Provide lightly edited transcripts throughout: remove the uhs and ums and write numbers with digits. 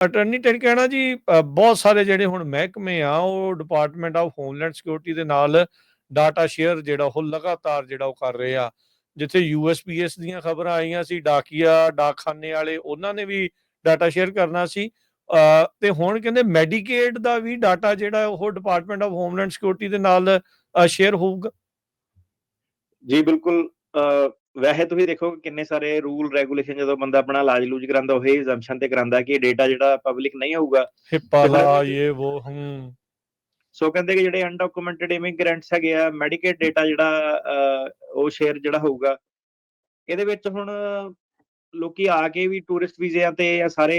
Attorney ten ਕਹਿਣਾ ਜੀ ਬਹੁਤ ਸਾਰੇ ਜਿਹੜੇ ਹੁਣ ਮਹਿਕਮੇ ਆ ਉਹ ਡਿਪਾਰਟਮੈਂਟ ਆਫ ਹੋਮਲੈਂਡ ਸਿਕਿਉਰਿਟੀ ਦੇ ਨਾਲ ਡਾਟਾ ਸ਼ੇਅਰ ਜਿਹੜਾ ਉਹ ਲਗਾਤਾਰ ਜਿਹੜਾ ਉਹ ਕਰ ਰਹੇ ਆ। ਜਿੱਥੇ ਯੂਐਸਪੀਐਸ ਦੀਆਂ ਖਬਰਾਂ ਆਈਆਂ ਸੀ, ਡਾਕੀਆ ਡਾਕਖਾਨੇ ਵਾਲੇ ਉਹਨਾਂ ਨੇ ਵੀ ਡਾਟਾ ਸ਼ੇਅਰ ਕਰਨਾ ਸੀ। ਤੇ ਹੁਣ ਕਹਿੰਦੇ ਮੈਡੀਕੇਡ ਦਾ ਵੀ ਡਾਟਾ ਜਿਹੜਾ ਉਹ ਡਿਪਾਰਟਮੈਂਟ ਆਫ ਹੋਮਲੈਂਡ ਸਿਕਿਉਰਿਟੀ ਦੇ ਨਾਲ ਸ਼ੇਅਰ ਹੋਊਗਾ। ਜੀ ਬਿਲਕੁਲ। ਵੈਸੇ ਤੁਸੀਂ ਦੇਖੋ ਕਿ ਕਿੰਨੇ ਸਾਰੇ ਰੂਲ ਰੈਗੂਲੇਸ਼ਨ ਜਦੋਂ ਬੰਦਾ ਆਪਣਾ ਇਲਾਜ ਲੂਜ ਕਰਾਉਂਦਾ ਉਹ ਐਗਜ਼ੈਂਪਸ਼ਨ ਤੇ ਕਰਾਉਂਦਾ ਕਿ ਡੇਟਾ ਜਿਹੜਾ ਪਬਲਿਕ ਨਹੀਂ ਹੋਊਗਾ। ਹਿੱਪਾ ਲਾ ਇਹ ਉਹ ਸੋ ਕਹਿੰਦੇ ਕਿ ਜਿਹੜੇ ਅਨਡਾਕੂਮੈਂਟਡ ਇਮੀਗ੍ਰੈਂਟਸ ਹੈਗੇ ਆ, ਮੈਡੀਕੇਡ ਡੇਟਾ ਜਿਹੜਾ ਉਹ ਸ਼ੇਅਰ ਜਿਹੜਾ ਹੋਊਗਾ। ਇਹਦੇ ਵਿੱਚ ਹੁਣ ਲੋਕੀ ਆ ਕੇ ਵੀ ਟੂਰਿਸਟ ਵੀਜ਼ਿਆਂ ਤੇ ਜਾਂ ਸਾਰੇ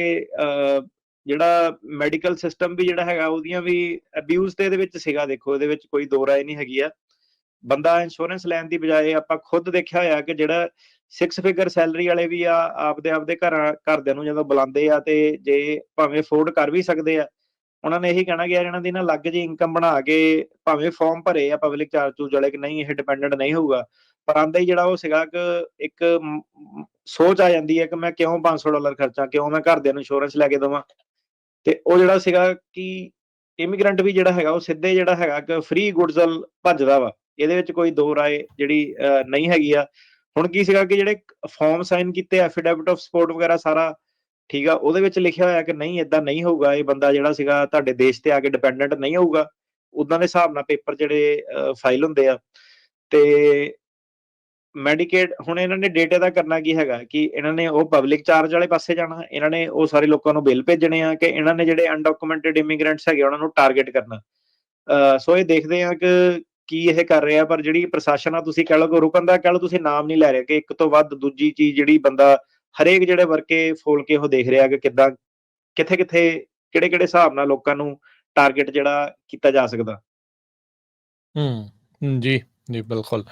ਜਿਹੜਾ ਮੈਡੀਕਲ ਸਿਸਟਮ ਵੀ ਜਿਹੜਾ ਹੈਗਾ ਉਹਦੀਆਂ ਵੀ ਅਬਿਊਜ਼ ਤੇ ਇਹਦੇ ਵਿੱਚ ਸੀਗਾ। ਦੇਖੋ ਇਹਦੇ ਵਿੱਚ ਕੋਈ ਦੋ ਰਾਏ ਨਹੀਂ ਹੈਗੀ ਆ। ਬੰਦਾ ਇੰਸ਼ੋਰੈਂਸ ਲੈਣ ਦੀ ਬਜਾਏ ਆਪਾਂ ਖੁਦ ਦੇਖਿਆ ਹੋਇਆ ਕਿ ਜਿਹੜਾ 6 ਫਿਗਰ ਸੈਲਰੀ ਵਾਲੇ ਵੀ ਆ ਆਪਦੇ ਘਰਦਿਆਂ ਨੂੰ ਜਦੋਂ ਬੁਲਾਉਂਦੇ ਆ ਤੇ ਜੇ ਭਾਵੇਂ ਅਫੋਰਡ ਕਰ ਵੀ ਸਕਦੇ ਆ, ਉਹਨਾਂ ਨੇ ਇਹੀ ਕਹਿਣਾ ਕਿ ਯਾਰ ਇਹਨਾਂ ਦੀ ਨਾ ਅਲੱਗ ਜਿਹੀ ਇਨਕਮ ਬਣਾ ਕੇ ਭਾਵੇਂ ਫਾਰਮ ਭਰੇ ਆ ਪਬਲਿਕ ਚਾਰਜ ਚੂਰਜ ਵਾਲੇ ਕਿ ਨਹੀਂ ਇਹ ਡਿਪੈਂਡੈਂਟ ਨਹੀਂ ਹੋਊਗਾ। ਪਰ ਆਂਦਾ ਹੀ ਜਿਹੜਾ ਉਹ ਸੀਗਾ ਕਿ ਇੱਕ ਸੋਚ ਆ ਜਾਂਦੀ ਹੈ ਕਿ ਮੈਂ ਕਿਉਂ $500 ਖਰਚਾਂ, ਕਿਉਂ ਮੈਂ ਘਰਦਿਆਂ ਨੂੰ ਇੰਸ਼ੋਰੈਂਸ ਲੈ ਕੇ ਦੇਵਾਂ। ਤੇ ਉਹ ਜਿਹੜਾ ਸੀਗਾ ਕਿ ਇਮੀਗ੍ਰੈਂਟ ਵੀ ਜਿਹੜਾ ਹੈਗਾ ਉਹ ਸਿੱਧੇ ਜਿਹੜਾ ਹੈਗਾ ਕਿ ਫ੍ਰੀ ਗੁੱਡਸ ਵੱਲ ਭੱਜਦਾ ਵਾ। ਇਹਦੇ ਵਿੱਚ ਕੋਈ ਦੋ ਰਾਏ ਜਿਹੜੀ ਨਹੀਂ ਹੈਗੀ ਆ। ਹੁਣ ਕੀ ਸੀਗਾ ਕਿ ਜਿਹੜੇ ਫਾਰਮ ਸਾਈਨ ਕੀਤੇ ਐਫੀਡੇਵਿਟ ਆਫ ਸਪੋਰਟ ਵਗੈਰਾ ਸਾਰਾ ਠੀਕ ਆ, ਉਹਦੇ ਵਿੱਚ ਲਿਖਿਆ ਹੋਇਆ ਕਿ ਨਹੀਂ ਏਦਾਂ ਨਹੀਂ ਹੋਊਗਾ, ਇਹ ਬੰਦਾ ਜਿਹੜਾ ਸੀਗਾ ਤੁਹਾਡੇ ਦੇਸ਼ ਤੇ ਆ ਕੇ ਡਿਪੈਂਡੈਂਟ ਨਹੀਂ ਹੋਊਗਾ। ਉਦਾਂ ਦੇ ਹਿਸਾਬ ਨਾਲ ਪੇਪਰ ਜਿਹੜੇ ਫਾਈਲ ਹੁੰਦੇ ਆ। ਤੇ ਮੈਡੀਕੇਡ ਹੁਣ ਇਹਨਾਂ ਨੇ ਡੇਟਾ ਦਾ ਕਰਨਾ ਕੀ ਹੈਗਾ ਕਿ ਇਹਨਾਂ ਨੇ ਉਹ ਪਬਲਿਕ ਚਾਰਜ ਵਾਲੇ ਪਾਸੇ ਜਾਣਾ, ਇਹਨਾਂ ਨੇ ਉਹ ਸਾਰੇ ਲੋਕਾਂ ਨੂੰ ਬਿੱਲ ਭੇਜਣੇ ਆ ਕਿ ਇਹਨਾਂ ਨੇ ਜਿਹੜੇ ਅਨਡਾਕੂਮੈਂਟਡ ਇਮੀਗ੍ਰੈਂਟਸ ਹੈਗੇ ਉਹਨਾਂ ਨੂੰ ਟਾਰਗੇਟ ਕਰਨਾ। ਸੋ ਇਹ ਦੇਖਦੇ ਆ ਕਿ ਕੀ ਇਹ ਕਰ ਰਿਹਾ। ਪਰ ਜਿਹੜੀ ਪ੍ਰਸ਼ਾਸਨ ਆ ਤੁਸੀਂ ਕਹਿ ਲਓ ਰੁਕਣ ਦਾ ਕਹਿ ਲਓ, ਤੁਸੀਂ ਨਾਮ ਨਹੀਂ ਲੈ ਰਹੇ ਕਿ ਇੱਕ ਤੋਂ ਵੱਧ ਦੂਜੀ ਚੀਜ਼ ਜਿਹੜੀ ਬੰਦਾ ਹਰੇਕ ਜਿਹੜੇ ਵਰਕੇ ਫੋਲ ਕੇ ਉਹ ਦੇਖ ਰਿਹਾ ਕਿ ਕਿੱਦਾਂ ਕਿੱਥੇ ਕਿੱਥੇ ਕਿਹੜੇ ਕਿਹੜੇ ਹਿਸਾਬ ਨਾਲ ਲੋਕਾਂ ਨੂੰ ਟਾਰਗੇਟ ਜਿਹੜਾ ਕੀਤਾ ਜਾ ਸਕਦਾ। ਜੀ ਜੀ ਬਿਲਕੁਲ।